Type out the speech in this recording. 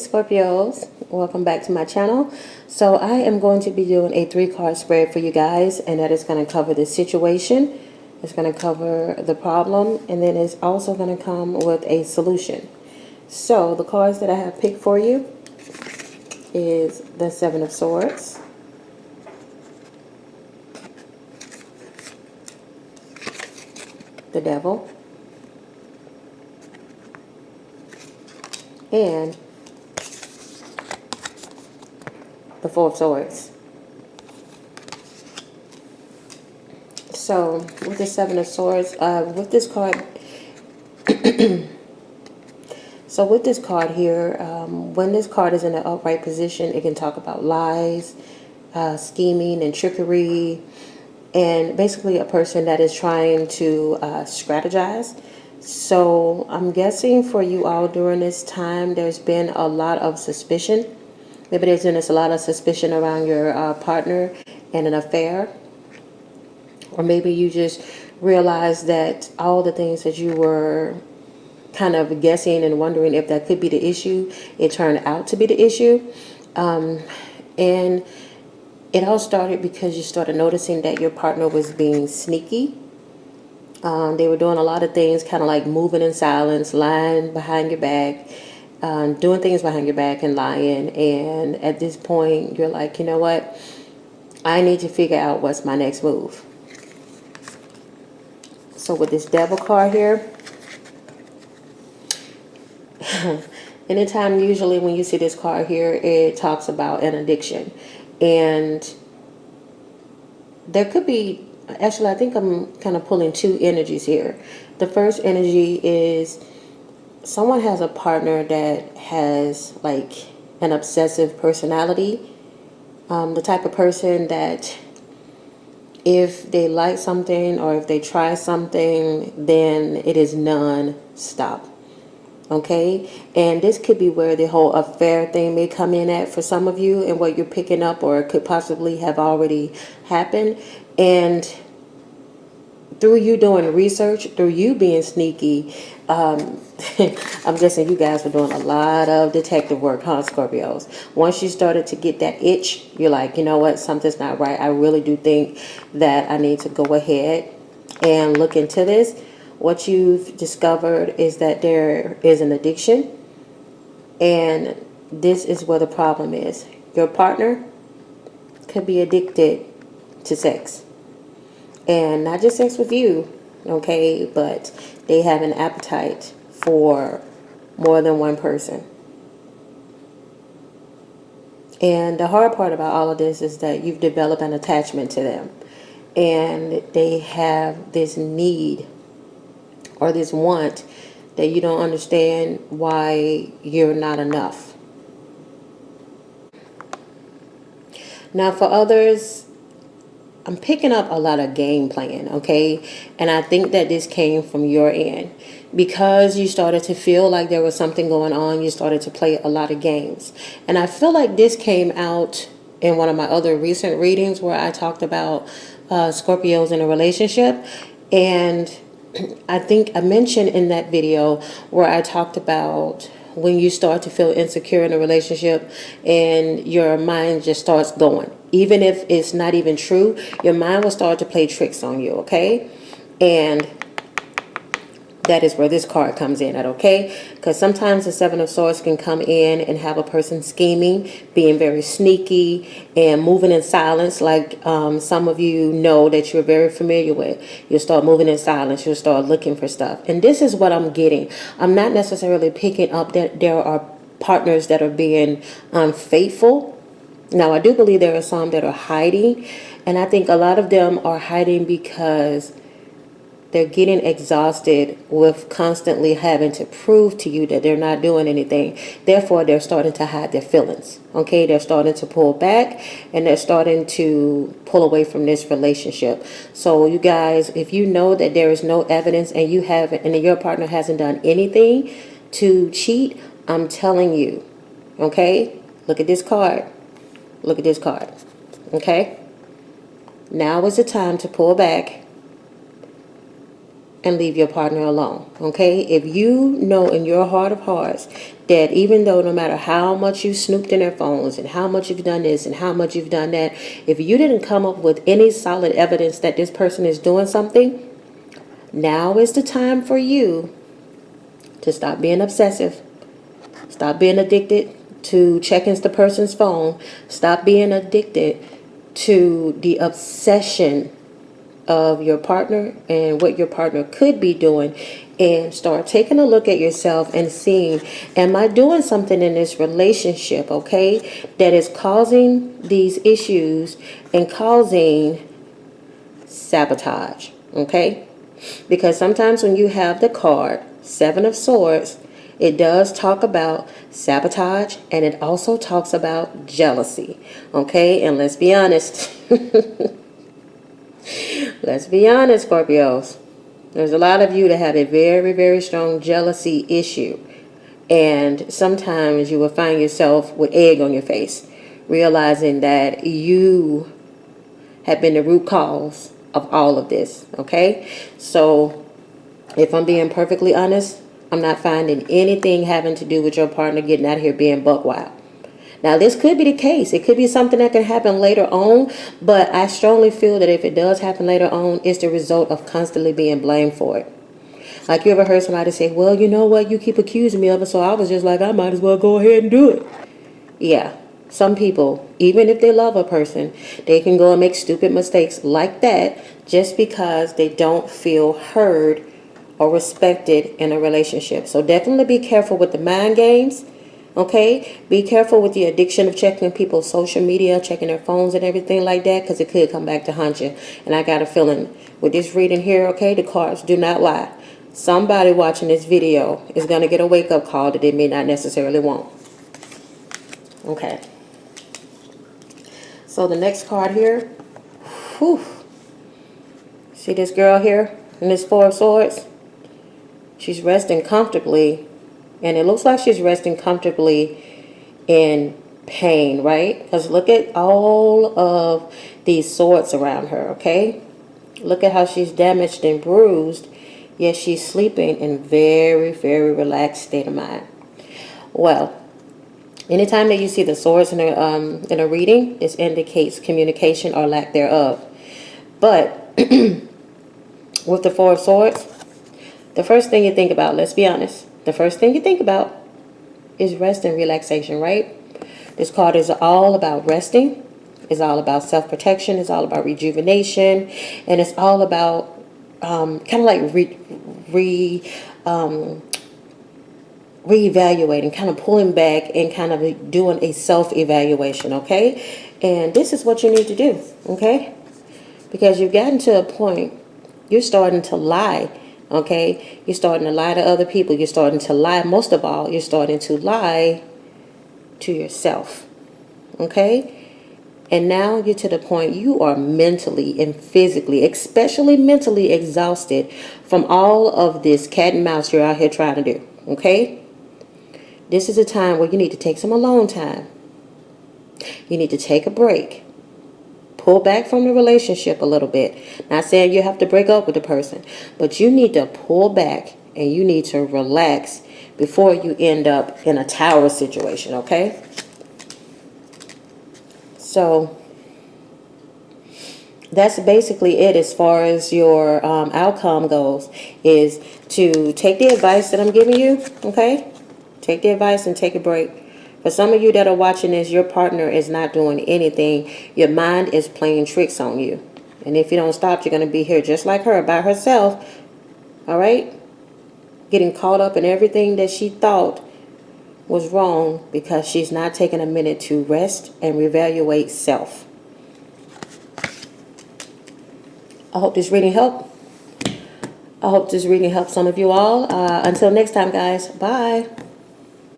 Scorpios, welcome back to my channel. So I am going to be doing a 3-card spread for you guys, and that is going to cover the situation, it's going to cover the problem, and then it's also going to come with a solution. So the cards that I have picked for you is the 7 of Swords, the Devil, and the 4 of Swords. So with the 7 of Swords, with this card, so with this card here, when this card is in an upright position, it can talk about lies, scheming and trickery, and basically a person that is trying to strategize. So I'm guessing for you all during this time, there's been a lot of suspicion. Maybe there's been a lot of suspicion around your partner and an affair. Or maybe you just realized that all the things that you were kind of guessing and wondering if that could be the issue, it turned out to be the issue. And it all started because you started noticing that your partner was being sneaky. They were doing a lot of things, kind of like moving in silence, lying behind your back, doing things behind your back and lying. And at this point, you're like, you know what? I need to figure out what's my next move. So with this Devil card here, anytime usually when you see this card here, it talks about an addiction. And there could be, actually I think I'm kind of pulling two energies here. The first energy is someone has a partner that has like an obsessive personality. The type of person that if they like something or if they try something, then it is non-stop. Okay, and this could be where the whole affair thing may come in at for some of you, and what you're picking up, or it could possibly have already happened. And through you doing research, through you being sneaky, I'm guessing you guys were doing a lot of detective work, huh, Scorpios? Once you started to get that itch, you're like, you know what, something's not right. I really do think that I need to go ahead and look into this. What you've discovered is that there is an addiction, and this is where the problem is. Your partner could be addicted to sex, and not just sex with you, okay, but they have an appetite for more than one person. And the hard part about all of this is that you've developed an attachment to them, and they have this need or this want that you don't understand why you're not enough. Now for others, I'm picking up a lot of game playing, okay? And I think that this came from your end. Because you started to feel like there was something going on, you started to play a lot of games. And I feel like this came out in one of my other recent readings where I talked about Scorpios in a relationship. And I think I mentioned in that video where I talked about when you start to feel insecure in a relationship and your mind just starts going. Even if it's not even true, your mind will start to play tricks on you, okay? And that is where this card comes in at, okay? Because sometimes the 7 of Swords can come in and have a person scheming, being very sneaky, and moving in silence, like some of you know that you're very familiar with. You'll start moving in silence. You'll start looking for stuff. And this is what I'm getting. I'm not necessarily picking up that there are partners that are being unfaithful. Now, I do believe there are some that are hiding, and I think a lot of them are hiding because they're getting exhausted with constantly having to prove to you that they're not doing anything. Therefore, they're starting to hide their feelings. Okay, they're starting to pull back, and they're starting to pull away from this relationship. So you guys, if you know that there is no evidence and you haven't, and your partner hasn't done anything to cheat, I'm telling you, okay, look at this card. Look at this card. Okay, now is the time to pull back and leave your partner alone, okay? If you know in your heart of hearts that even though no matter how much you snooped in their phones and how much you've done this and how much you've done that, if you didn't come up with any solid evidence that this person is doing something, now is the time for you to stop being obsessive, stop being addicted to checking the person's phone, stop being addicted to the obsession of your partner and what your partner could be doing, and start taking a look at yourself and seeing, am I doing something in this relationship, okay, that is causing these issues and causing sabotage, okay? Because sometimes when you have the card Seven of Swords, it does talk about sabotage, and it also talks about jealousy, okay? And let's be honest. Let's be honest, Scorpios. There's a lot of you that have a very, very strong jealousy issue. And sometimes you will find yourself with egg on your face, realizing that you have been the root cause of all of this, okay? So if I'm being perfectly honest, I'm not finding anything having to do with your partner getting out here being buck wild. Now, this could be the case. It could be something that can happen later on, but I strongly feel that if it does happen later on, it's the result of constantly being blamed for it. Like, you ever heard somebody say, well, you know what, you keep accusing me of it, so I was just like, I might as well go ahead and do it. Yeah, some people, even if they love a person, they can go and make stupid mistakes like that just because they don't feel heard or respected in a relationship. So definitely be careful with the mind games. Okay, be careful with the addiction of checking people's social media, checking their phones and everything like that, because it could come back to haunt you. And I got a feeling with this reading here, okay, the cards do not lie. Somebody watching this video is going to get a wake-up call that they may not necessarily want. Okay. So the next card here, whew. See this girl here in this Four of Swords? She's resting comfortably. And it looks like she's resting comfortably in pain, right? Because look at all of these swords around her, okay? Look at how she's damaged and bruised, yet she's sleeping in very, very relaxed state of mind. Well, anytime that you see the swords in a reading, this indicates communication or lack thereof. But with the Four of Swords, the first thing you think about, let's be honest, the first thing you think about is rest and relaxation, right? This card is all about resting. It's all about self-protection. It's all about rejuvenation. And it's all about kind of like reevaluating, kind of pulling back and kind of doing a self-evaluation, okay? And this is what you need to do, okay? Because you've gotten to a point, you're starting to lie. Okay, you're starting to lie to other people. You're starting to lie. Most of all, you're starting to lie to yourself. Okay, and now you're to the point you are mentally and physically, especially mentally exhausted from all of this cat and mouse you're out here trying to do. Okay, this is a time where you need to take some alone time. You need to take a break. Pull back from the relationship a little bit. Not saying you have to break up with the person, but you need to pull back and you need to relax before you end up in a tower situation, okay? So that's basically it as far as your outcome goes, is to take the advice that I'm giving you, okay? Take the advice and take a break. For some of you that are watching this, your partner is not doing anything. Your mind is playing tricks on you. And if you don't stop, you're going to be here just like her, by herself. All right? Getting caught up in everything that she thought was wrong because she's not taking a minute to rest and reevaluate self. I hope this reading helped. I hope this reading helped some of you all. Until next time, guys. Bye.